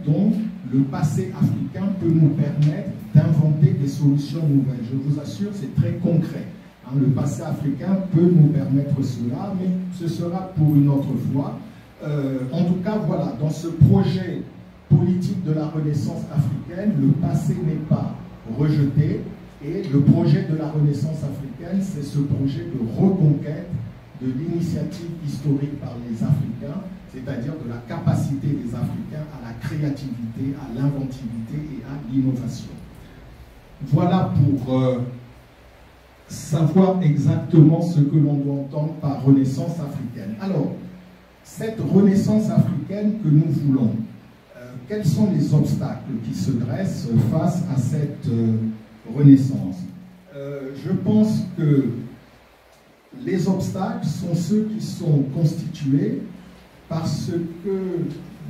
dont le passé africain peut nous permettre d'inventer des solutions nouvelles. Je vous assure, c'est très concret. Hein, le passé africain peut nous permettre cela, mais ce sera pour une autre fois. En tout cas, voilà, dans ce projet politique de la Renaissance africaine, le passé n'est pas rejeté, et le projet de la Renaissance africaine, c'est ce projet de reconquête de l'initiative historique par les Africains, c'est-à-dire de la capacité des Africains à la créativité, à l'inventivité et à l'innovation. Voilà pour savoir exactement ce que l'on doit entendre par Renaissance africaine. Alors, cette Renaissance africaine que nous voulons, quels sont les obstacles qui se dressent face à cette Renaissance? Je pense que les obstacles sont ceux qui sont constitués par ce que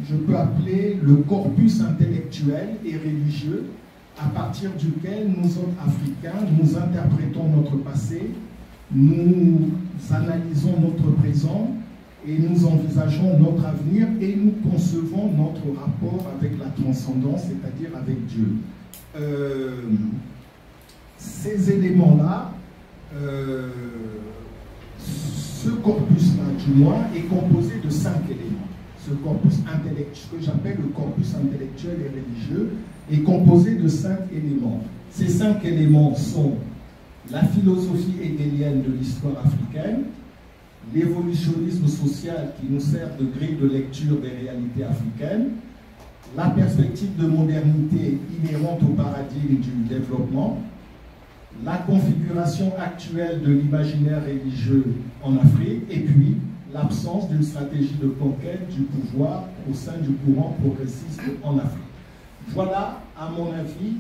je peux appeler le corpus intellectuel et religieux à partir duquel nous autres Africains, nous interprétons notre passé, nous analysons notre présent et nous envisageons notre avenir et nous concevons notre rapport avec la transcendance, c'est-à-dire avec Dieu. Ces éléments-là, ce corpus-là, du moins, est composé de 5 éléments. Ce corpus intellectuel, ce que j'appelle le corpus intellectuel et religieux, est composé de 5 éléments. Ces 5 éléments sont la philosophie hegelienne de l'histoire africaine, l'évolutionnisme social qui nous sert de grille de lecture des réalités africaines, la perspective de modernité inhérente au paradigme du développement, la configuration actuelle de l'imaginaire religieux en Afrique, et puis l'absence d'une stratégie de conquête du pouvoir au sein du courant progressiste en Afrique. Voilà, à mon avis,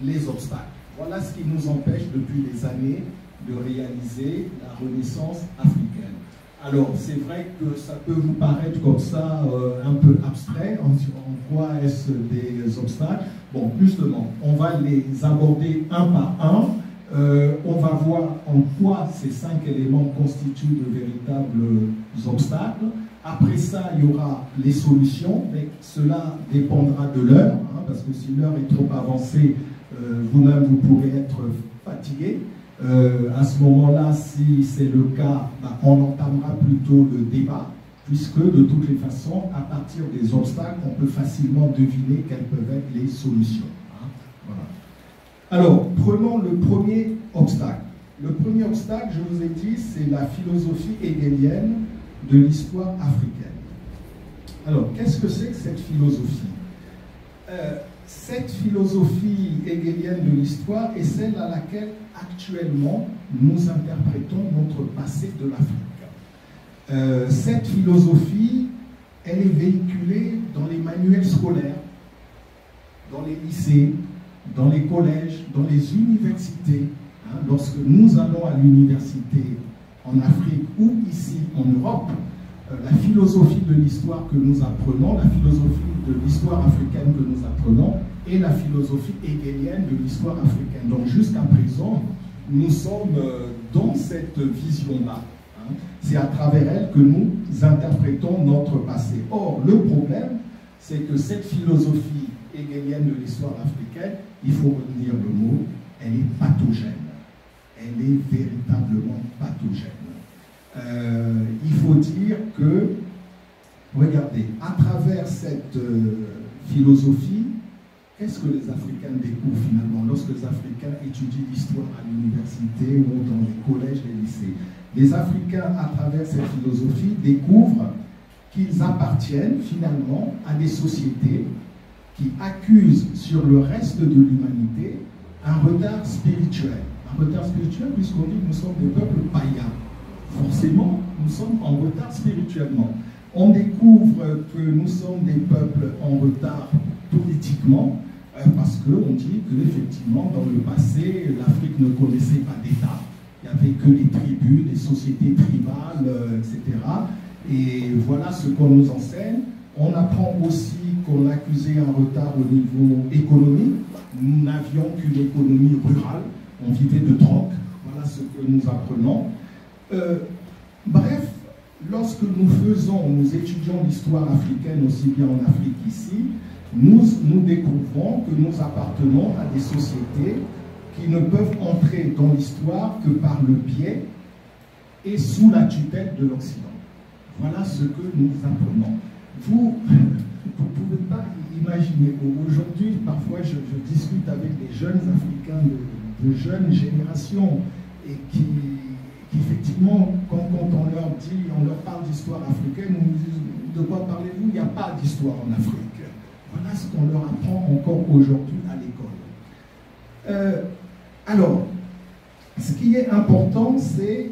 les obstacles. Voilà ce qui nous empêche depuis des années de réaliser la Renaissance africaine. Alors, c'est vrai que ça peut vous paraître comme ça un peu abstrait, en quoi est-ce des obstacles? Bon, justement, on va les aborder un par un. On va voir en quoi ces 5 éléments constituent de véritables obstacles. Après ça, il y aura les solutions, mais cela dépendra de l'heure, hein, parce que si l'heure est trop avancée, vous-même vous pourrez être fatigué. À ce moment-là, si c'est le cas, bah, on entamera plutôt le débat, puisque de toutes les façons, à partir des obstacles, on peut facilement deviner quelles peuvent être les solutions. Hein. Voilà. Alors, prenons le premier obstacle. Le premier obstacle, je vous ai dit, c'est la philosophie hegelienne de l'histoire africaine. Alors, qu'est-ce que c'est que cette philosophie? Cette philosophie hegelienne de l'histoire est celle à laquelle actuellement nous interprétons notre passé de l'Afrique. Cette philosophie, elle est véhiculée dans les manuels scolaires, dans les lycées, dans les collèges, dans les universités. Hein, lorsque nous allons à l'université en Afrique ou ici en Europe, la philosophie de l'histoire que nous apprenons, la philosophie de l'histoire africaine que nous apprenons, et la philosophie hegelienne de l'histoire africaine. Donc jusqu'à présent, nous sommes dans cette vision-là. Hein. C'est à travers elle que nous interprétons notre passé. Or, le problème, c'est que cette philosophie hegelienne de l'histoire africaine, il faut retenir le mot, elle est pathogène. Elle est véritablement pathogène. Il faut dire que, regardez, à travers cette philosophie, qu'est-ce que les Africains découvrent finalement lorsque les Africains étudient l'histoire à l'université ou dans les collèges et les lycées? Les Africains, à travers cette philosophie, découvrent qu'ils appartiennent finalement à des sociétés qui accusent sur le reste de l'humanité un retard spirituel. Un retard spirituel puisqu'on dit que nous sommes des peuples païens. Forcément, nous sommes en retard spirituellement. On découvre que nous sommes des peuples en retard politiquement, parce qu'on dit qu'effectivement, dans le passé, l'Afrique ne connaissait pas d'État. Il n'y avait que les tribus, des sociétés tribales, etc. Et voilà ce qu'on nous enseigne. On apprend aussi qu'on accusait un retard au niveau économique. Nous n'avions qu'une économie rurale. On vivait de troc. Voilà ce que nous apprenons. Bref, lorsque nous étudions l'histoire africaine aussi bien en Afrique qu'ici, nous découvrons que nous appartenons à des sociétés qui ne peuvent entrer dans l'histoire que par le biais et sous la tutelle de l'Occident. Voilà ce que nous apprenons. Vous ne pouvez pas imaginer. Aujourd'hui, parfois, je discute avec des jeunes Africains de jeunes générations et qui effectivement, quand on leur parle d'histoire africaine, on nous dit de quoi parlez-vous? Il n'y a pas d'histoire en Afrique. Voilà ce qu'on leur apprend encore aujourd'hui à l'école. Alors, ce qui est important, c'est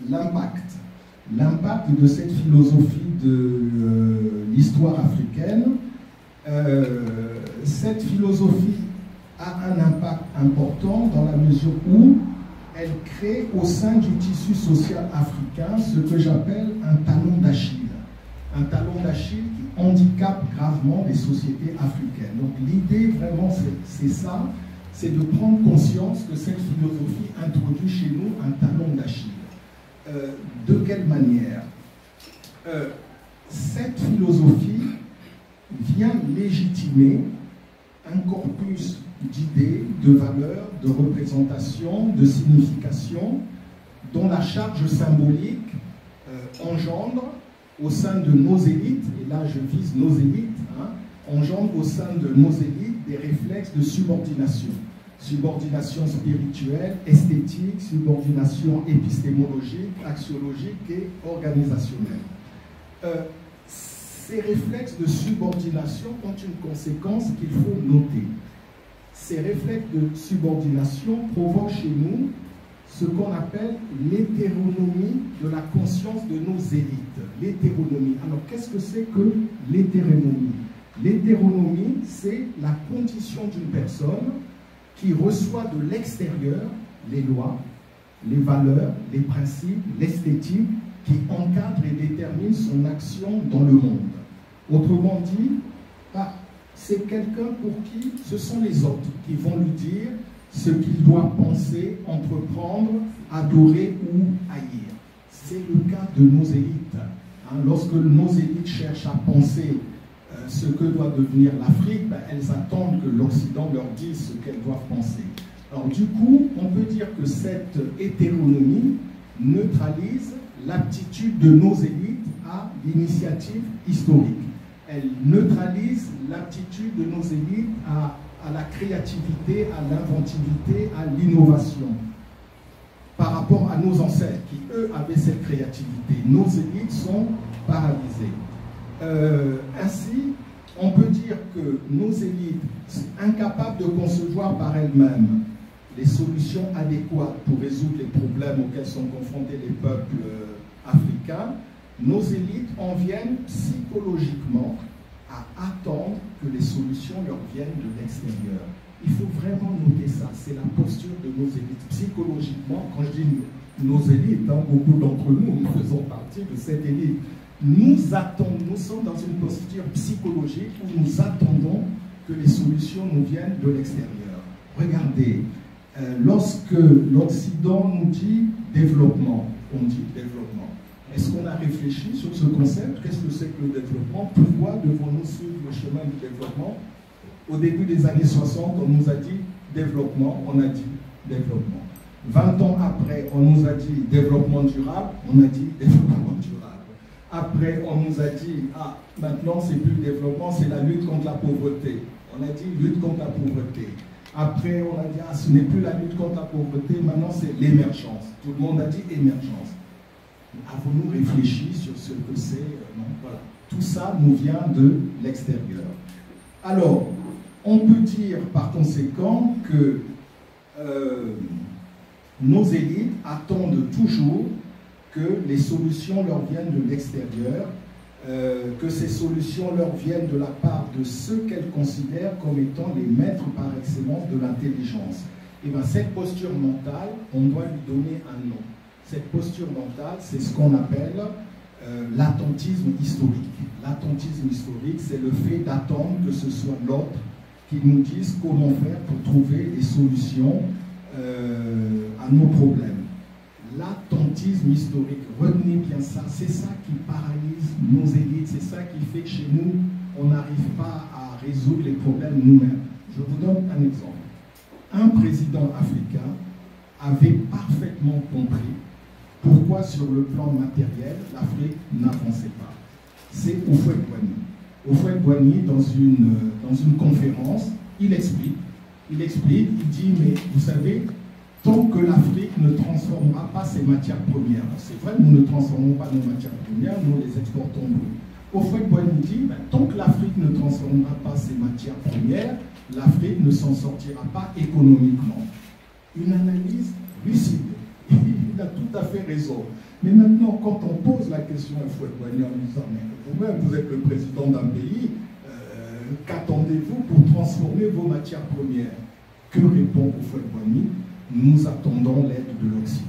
l'impact. L'impact de cette philosophie de l'histoire africaine. Cette philosophie a un impact important dans la mesure où elle crée au sein du tissu social africain ce que j'appelle un talon d'Achille. Un talon d'Achille qui handicape gravement les sociétés africaines. Donc l'idée vraiment c'est ça, c'est de prendre conscience que cette philosophie introduit chez nous un talon d'Achille. De quelle manière? Cette philosophie vient légitimer un corpus d'idées, de valeurs, de représentations, de significations, dont la charge symbolique engendre au sein de nos élites, et là je vise nos élites, engendre au sein de nos élites des réflexes de subordination. Subordination spirituelle, esthétique, subordination épistémologique, axiologique et organisationnelle. Ces réflexes de subordination ont une conséquence qu'il faut noter. Ces réflexes de subordination provoquent chez nous ce qu'on appelle l'hétéronomie de la conscience de nos élites. L'hétéronomie. Alors, qu'est-ce que c'est que l'hétéronomie? L'hétéronomie, c'est la condition d'une personne qui reçoit de l'extérieur les lois, les valeurs, les principes, l'esthétique, qui encadre et détermine son action dans le monde. Autrement dit, c'est quelqu'un pour qui ce sont les autres qui vont lui dire ce qu'il doit penser, entreprendre, adorer ou haïr. C'est le cas de nos élites. Lorsque nos élites cherchent à penser ce que doit devenir l'Afrique, elles attendent que l'Occident leur dise ce qu'elles doivent penser. Alors du coup, on peut dire que cette hétéronomie neutralise l'aptitude de nos élites à l'initiative historique. Elle neutralise l'aptitude de nos élites à la créativité, à l'inventivité, à l'innovation, par rapport à nos ancêtres qui, eux, avaient cette créativité. Nos élites sont paralysées. Ainsi, on peut dire que nos élites, incapables de concevoir par elles-mêmes les solutions adéquates pour résoudre les problèmes auxquels sont confrontés les peuples africains, nos élites en viennent psychologiquement à attendre que les solutions leur viennent de l'extérieur. Il faut vraiment noter ça, c'est la posture de nos élites. Psychologiquement, quand je dis nos élites, beaucoup d'entre nous faisons partie de cette élite. Nous sommes dans une posture psychologique où nous attendons que les solutions nous viennent de l'extérieur. Regardez, lorsque l'Occident nous dit développement, on dit développement. Est-ce qu'on a réfléchi sur ce concept? Qu'est-ce que c'est que le développement? Pourquoi devons-nous suivre le chemin du développement? Au début des années 60, on nous a dit développement, on a dit développement. 20 ans après, on nous a dit développement durable, on a dit développement durable. Après, on nous a dit, maintenant c'est plus le développement, c'est la lutte contre la pauvreté. On a dit lutte contre la pauvreté. Après, on a dit, ce n'est plus la lutte contre la pauvreté, maintenant c'est l'émergence. Tout le monde a dit émergence. Avons-nous réfléchi sur ce que c'est? Non, voilà. Tout ça nous vient de l'extérieur. Alors, on peut dire par conséquent que nos élites attendent toujours que les solutions leur viennent de l'extérieur, que ces solutions leur viennent de la part de ceux qu'elles considèrent comme étant les maîtres par excellence de l'intelligence. Et bien cette posture mentale, on doit lui donner un nom. Cette posture mentale, c'est ce qu'on appelle l'attentisme historique. L'attentisme historique, c'est le fait d'attendre que ce soit l'autre qui nous dise comment faire pour trouver des solutions à nos problèmes. L'attentisme historique, retenez bien ça, c'est ça qui paralyse nos élites, c'est ça qui fait que chez nous, on n'arrive pas à résoudre les problèmes nous-mêmes. Je vous donne un exemple. Un président africain avait parfaitement compris pourquoi sur le plan matériel, l'Afrique n'avançait pas. C'est Houphouët-Boigny. Houphouët-Boigny, dans une conférence, il explique, il dit, mais vous savez, tant que l'Afrique ne transformera pas ses matières premières, c'est vrai, nous ne transformons pas nos matières premières, nous les exportons nous. Houphouët-Boigny dit, tant que l'Afrique ne transformera pas ses matières premières, l'Afrique ne s'en sortira pas économiquement. Une analyse lucide. Il a tout à fait raison. Mais maintenant, quand on pose la question à Houphouët-Boigny en disant, mais vous-même, vous êtes le président d'un pays, qu'attendez-vous pour transformer vos matières premières? Que répond Houphouët-Boigny? Nous attendons l'aide de l'Occident.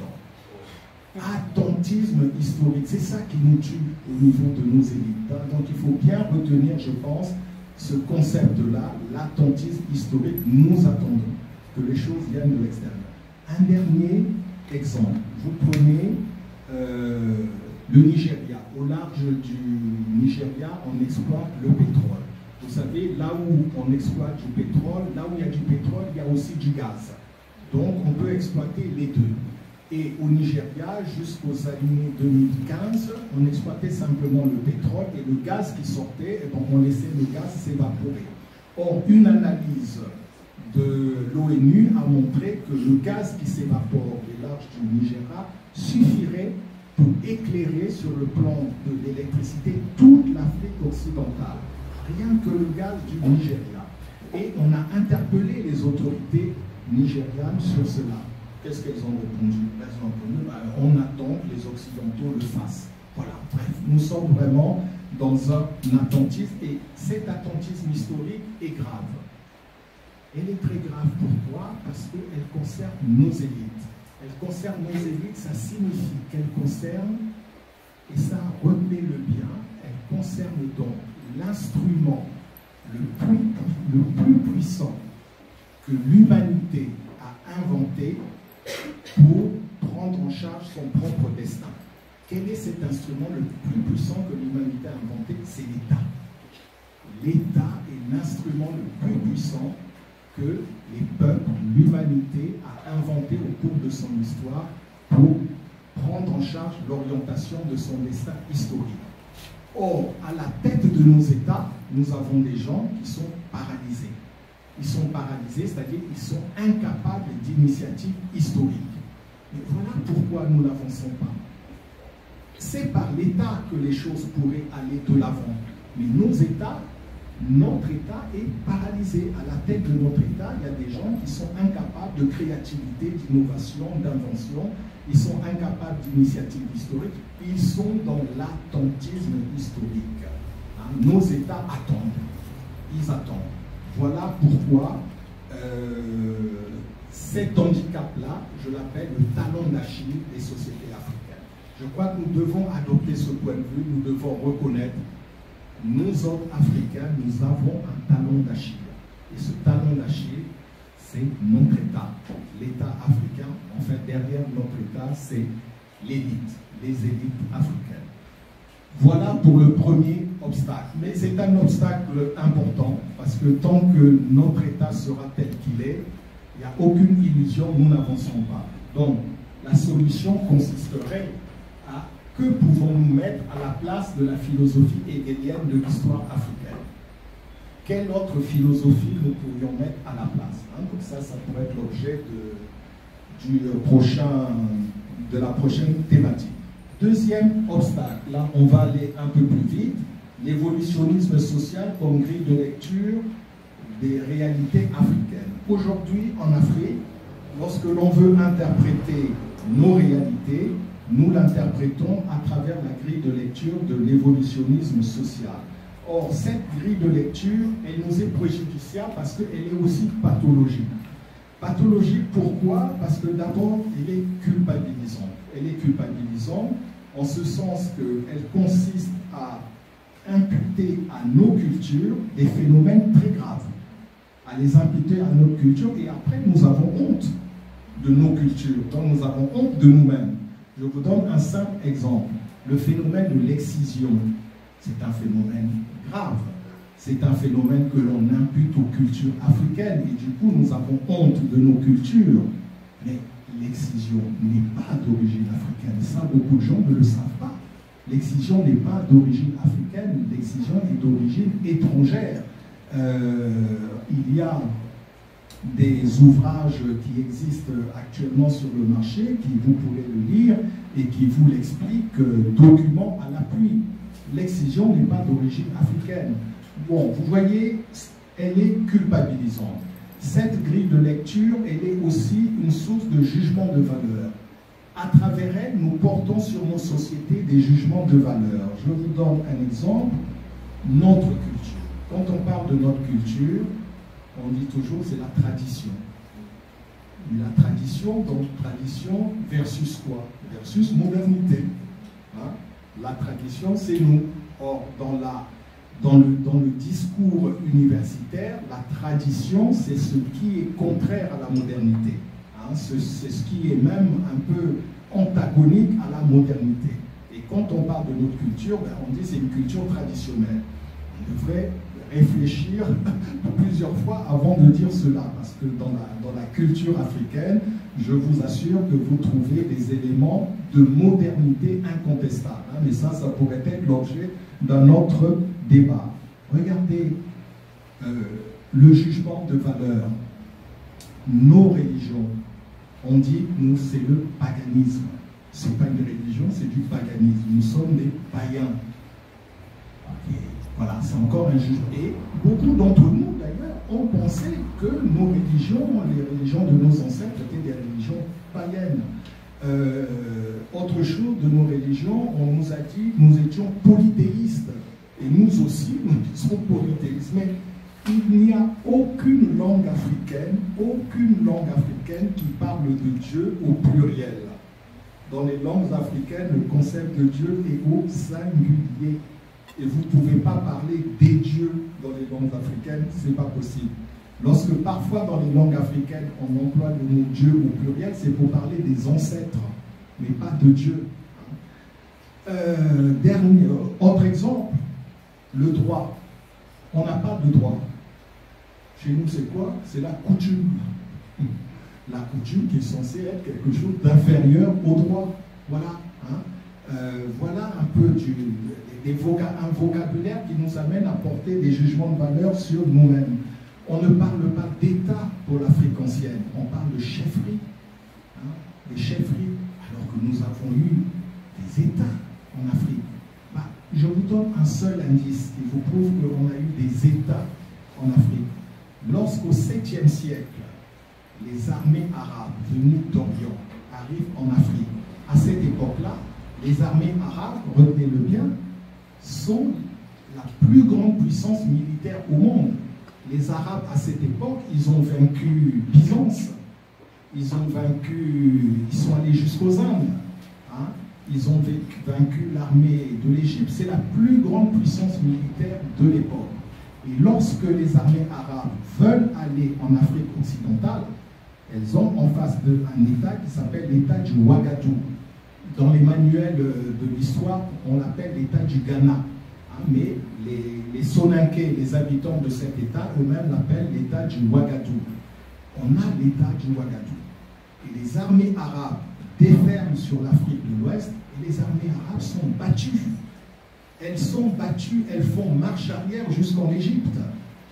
Attentisme historique, c'est ça qui nous tue au niveau de nos élites. Donc il faut bien retenir, je pense, ce concept-là, l'attentisme historique. Nous attendons que les choses viennent de l'extérieur. Un dernier exemple, vous prenez le Nigeria. Au large du Nigeria, on exploite le pétrole. Vous savez, là où on exploite du pétrole, là où il y a du pétrole, il y a aussi du gaz. Donc on peut exploiter les deux. Et au Nigeria, jusqu'aux années 2015, on exploitait simplement le pétrole et le gaz qui sortait, et donc on laissait le gaz s'évaporer. Or, une analyse de l'ONU a montré que le gaz qui s'évapore des larges du Nigeria suffirait pour éclairer sur le plan de l'électricité toute l'Afrique occidentale. Rien que le gaz du Nigeria. Et on a interpellé les autorités nigérianes sur cela. Qu'est-ce qu'elles ont répondu? Elles ont répondu, on attend que les Occidentaux le fassent. Voilà, bref, nous sommes vraiment dans un attentisme, et cet attentisme historique est grave. Elle est très grave, pourquoi? Parce qu'elle concerne nos élites. Elle concerne nos élites, ça signifie qu'elle concerne, et ça, retenez-le bien, elle concerne donc l'instrument le plus puissant que l'humanité a inventé pour prendre en charge son propre destin. Quel est cet instrument le plus puissant que l'humanité a inventé? C'est l'État. L'État est l'instrument le plus puissant que les peuples, l'humanité a inventé au cours de son histoire pour prendre en charge l'orientation de son destin historique. Or, à la tête de nos États, nous avons des gens qui sont paralysés. Ils sont paralysés, c'est-à-dire qu'ils sont incapables d'initiatives historiques. Mais voilà pourquoi nous n'avançons pas. C'est par l'État que les choses pourraient aller de l'avant. Mais nos États, notre État est paralysé. À la tête de notre État, il y a des gens qui sont incapables de créativité, d'innovation, d'invention. Ils sont incapables d'initiatives historiques. Ils sont dans l'attentisme historique. Nos États attendent. Ils attendent. Voilà pourquoi cet handicap-là, je l'appelle le talon d'Achille des sociétés africaines. Je crois que nous devons adopter ce point de vue, nous devons reconnaître, nous autres Africains, nous avons un talon d'Achille. Et ce talon d'Achille, c'est notre État, l'État africain. En fait, derrière notre État, c'est l'élite, les élites africaines. Voilà pour le premier obstacle. Mais c'est un obstacle important, parce que tant que notre État sera tel qu'il est, il n'y a aucune illusion, nous n'avancerons pas. Donc, la solution consisterait à que pouvons-nous mettre à la place de la philosophie hégélienne de l'histoire africaine? Quelle autre philosophie nous pourrions mettre à la place? Donc ça pourrait être l'objet de la prochaine thématique. Deuxième obstacle, là on va aller un peu plus vite, l'évolutionnisme social comme grille de lecture des réalités africaines. Aujourd'hui en Afrique, lorsque l'on veut interpréter nos réalités, nous l'interprétons à travers la grille de lecture de l'évolutionnisme social. Or, cette grille de lecture, elle nous est préjudiciable parce qu'elle est aussi pathologique. Pathologique, pourquoi? Parce que d'abord, elle est culpabilisante. Elle est culpabilisante en ce sens qu'elle consiste à imputer à nos cultures des phénomènes très graves, à les imputer à notre culture, et après nous avons honte de nos cultures, donc nous avons honte de nous-mêmes. Je vous donne un simple exemple. Le phénomène de l'excision, c'est un phénomène grave. C'est un phénomène que l'on culture africaine et du coup nous avons honte de nos cultures. Mais l'excision n'est pas d'origine africaine. Ça, beaucoup de gens ne le savent pas. L'excision n'est pas d'origine africaine, l'excision est d'origine étrangère. Il y a des ouvrages qui existent actuellement sur le marché, qui vous pourrez le lire et qui vous l'expliquent, documents à l'appui. L'excision n'est pas d'origine africaine. Bon, vous voyez, elle est culpabilisante. Cette grille de lecture, elle est aussi une source de jugement de valeur. À travers elle, nous portons sur nos sociétés des jugements de valeur. Je vous donne un exemple, notre culture. Quand on parle de notre culture, on dit toujours c'est la tradition. La tradition, donc tradition versus quoi? Versus modernité. Hein? La tradition, c'est nous. Or, dans le discours universitaire, la tradition, c'est ce qui est contraire à la modernité. Hein? C'est ce qui est même un peu antagonique à la modernité. Et quand on parle de notre culture, ben, on dit c'est une culture traditionnelle. On devrait réfléchir plusieurs fois avant de dire cela, parce que dans la culture africaine, je vous assure que vous trouvez des éléments de modernité incontestables. Hein, mais ça pourrait être l'objet d'un autre débat. Regardez le jugement de valeur. Nos religions, on dit, nous, c'est le paganisme. Ce n'est pas une religion, c'est du paganisme. Nous sommes des païens. Okay. Voilà, c'est encore un jugement. Et beaucoup d'entre nous, d'ailleurs, ont pensé que nos religions, les religions de nos ancêtres, étaient des religions païennes. Autre chose de nos religions, on nous a dit nous étions polythéistes. Et nous aussi, nous sommes polythéistes. Mais il n'y a aucune langue africaine qui parle de Dieu au pluriel. Dans les langues africaines, le concept de Dieu est au singulier. Et vous ne pouvez pas parler des dieux dans les langues africaines, ce n'est pas possible. Lorsque parfois dans les langues africaines, on emploie le mot Dieu au pluriel, c'est pour parler des ancêtres, mais pas de Dieu. Autre exemple, le droit. On n'a pas de droit. Chez nous, c'est quoi? C'est la coutume. La coutume qui est censée être quelque chose d'inférieur au droit. Voilà. Hein? Voilà un peu un vocabulaire qui nous amène à porter des jugements de valeur sur nous-mêmes. On ne parle pas d'État pour l'Afrique ancienne, on parle de chefferie. Hein? Des chefferies, alors que nous avons eu des États en Afrique. Bah, je vous donne un seul indice qui vous prouve qu'on a eu des États en Afrique. Lorsqu'au 7e siècle, les armées arabes venues d'Orient arrivent en Afrique, à cette époque-là, les armées arabes, retenez-le bien, sont la plus grande puissance militaire au monde. Les Arabes, à cette époque, ils ont vaincu Byzance, ils sont allés jusqu'aux Indes, hein? Ils ont vaincu l'armée de l'Égypte. C'est la plus grande puissance militaire de l'époque. Et lorsque les armées arabes veulent aller en Afrique occidentale, elles ont en face d'eux un État qui s'appelle l'État du Ouagadougou. Dans les manuels de l'histoire, on l'appelle l'État du Ghana. Hein, mais les Soninké, les habitants de cet État, eux-mêmes l'appellent l'État du Ouagadougou. On a l'État du Ouagadougou. Et les armées arabes déferlent sur l'Afrique de l'Ouest, et les armées arabes sont battues. Elles sont battues, elles font marche arrière jusqu'en Égypte.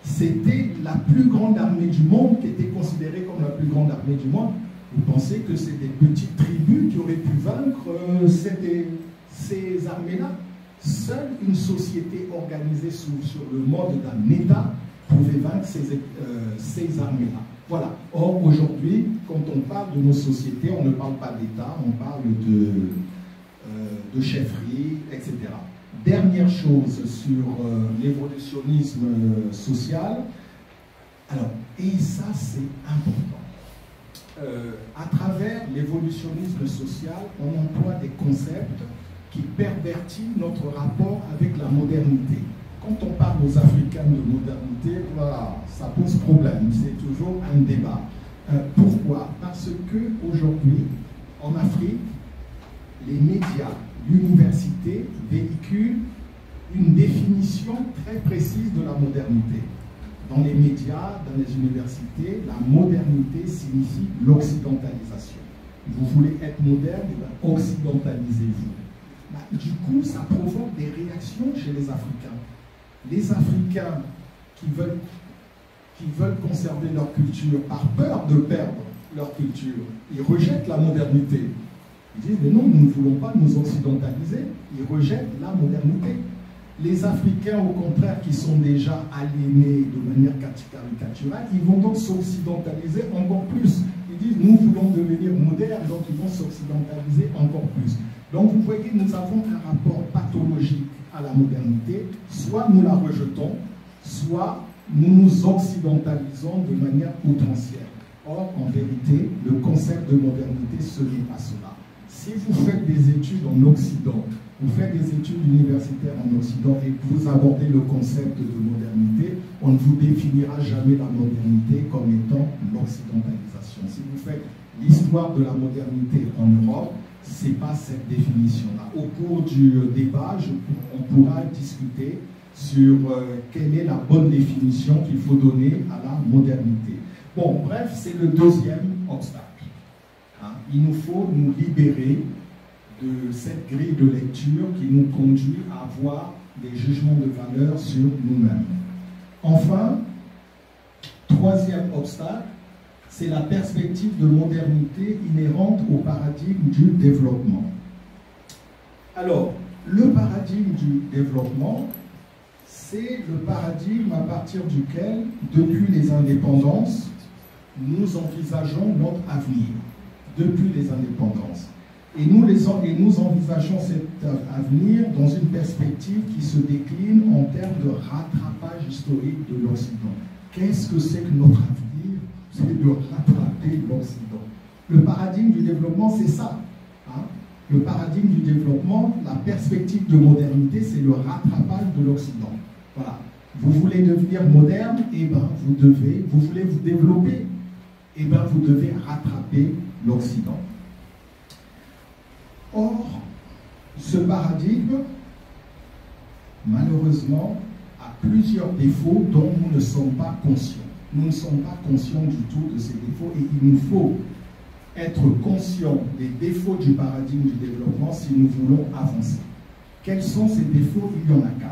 C'était la plus grande armée du monde, qui était considérée comme la plus grande armée du monde. Vous pensez que c'est des petites tribus qui auraient pu vaincre ces armées-là? Seule une société organisée sur le mode d'un État pouvait vaincre ces armées-là. Voilà. Or, aujourd'hui, quand on parle de nos sociétés, on ne parle pas d'État, on parle de chefferie, etc. Dernière chose sur l'évolutionnisme social. Alors, et ça, c'est important. À travers l'évolutionnisme social, on emploie des concepts qui pervertissent notre rapport avec la modernité. Quand on parle aux Africains de modernité, voilà, ça pose problème, c'est toujours un débat. Pourquoi? Parce qu'aujourd'hui, en Afrique, les médias, l'université véhiculent une définition très précise de la modernité. dans les médias, dans les universités, la modernité signifie l'occidentalisation. Vous voulez être moderne, eh bien, occidentalisez-vous. Bah, du coup, ça provoque des réactions chez les Africains. Les Africains qui veulent conserver leur culture par peur de perdre leur culture, ils rejettent la modernité. Ils disent, mais non, nous ne voulons pas nous occidentaliser. Ils rejettent la modernité. Les Africains, au contraire, qui sont déjà aliénés de manière caricaturale, ils vont donc s'occidentaliser encore plus. Ils disent, nous voulons devenir modernes, donc ils vont s'occidentaliser encore plus. Donc vous voyez, nous avons un rapport pathologique à la modernité. Soit nous la rejetons, soit nous nous occidentalisons de manière potentielle. Or, en vérité, le concept de modernité, ce n'est pas cela. Si vous faites des études en Occident, vous faites des études universitaires en Occident et que vous abordez le concept de modernité, on ne vous définira jamais la modernité comme étant l'occidentalisation. Si vous faites l'histoire de la modernité en Europe, ce n'est pas cette définition-là. Au cours du débat, on pourra discuter sur quelle est la bonne définition qu'il faut donner à la modernité. Bon, bref, c'est le deuxième obstacle. Hein, il nous faut nous libérer de cette grille de lecture qui nous conduit à avoir des jugements de valeur sur nous-mêmes. Enfin, troisième obstacle, c'est la perspective de modernité inhérente au paradigme du développement. Alors, le paradigme du développement, c'est le paradigme à partir duquel, depuis les indépendances, nous envisageons notre avenir. Depuis les indépendances. Et nous envisageons cet avenir dans une perspective qui se décline en termes de rattrapage historique de l'Occident. Qu'est-ce que c'est que notre avenir? C'est de rattraper l'Occident. Le paradigme du développement, c'est ça. Hein? Le paradigme du développement, la perspective de modernité, c'est le rattrapage de l'Occident. Voilà. Vous voulez devenir moderne, eh bien, vous voulez vous développer, eh bien, vous devez rattraper l'Occident. Or, ce paradigme, malheureusement, a plusieurs défauts dont nous ne sommes pas conscients. Nous ne sommes pas conscients du tout de ces défauts et il nous faut être conscients des défauts du paradigme du développement si nous voulons avancer. Quels sont ces défauts? Il y en a 4.